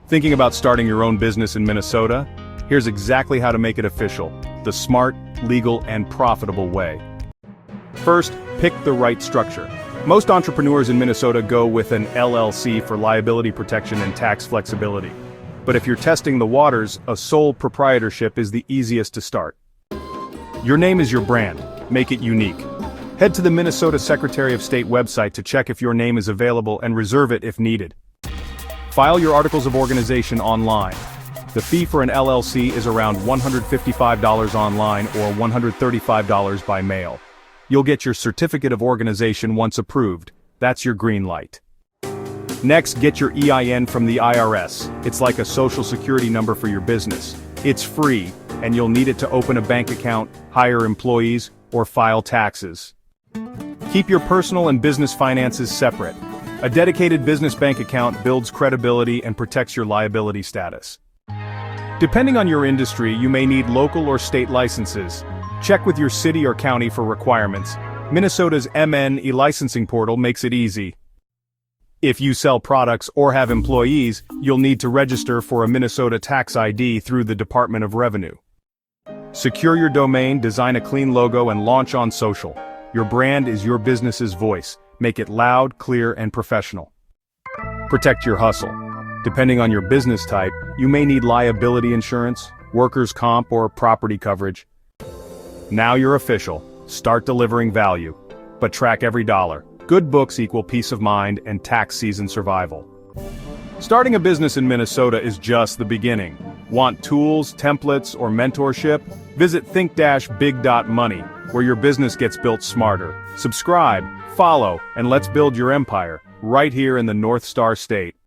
Thinking about starting your own business in Minnesota? Here's exactly how to make it official, the smart, legal, and profitable way. First, pick the right structure. Most entrepreneurs in Minnesota go with an LLC for liability protection and tax flexibility. But if you're testing the waters, a sole proprietorship is the easiest to start. Your name is your brand. Make it unique. Head to the Minnesota Secretary of State website to check if your name is available and reserve it if needed. File your articles of organization online. The fee for an LLC is around $155 online or $135 by mail. You'll get your certificate of organization once approved. That's your green light. Next, get your EIN from the IRS. It's like a social security number for your business. It's free, and you'll need it to open a bank account, hire employees, or file taxes. Keep your personal and business finances separate. A dedicated business bank account builds credibility and protects your liability status. Depending on your industry, you may need local or state licenses. Check with your city or county for requirements. Minnesota's MN e-licensing portal makes it easy. If you sell products or have employees, you'll need to register for a Minnesota tax ID through the Department of Revenue. Secure your domain, design a clean logo, and launch on social. Your brand is your business's voice. Make it loud, clear, and professional. Protect your hustle. Depending on your business type, you may need liability insurance, workers' comp, or property coverage. Now you're official. Start delivering value. But track every dollar. Good books equal peace of mind and tax season survival. Starting a business in Minnesota is just the beginning. Want tools, templates, or mentorship? Visit think-big.money, where your business gets built smarter. Subscribe, follow, and let's build your empire, right here in the North Star State.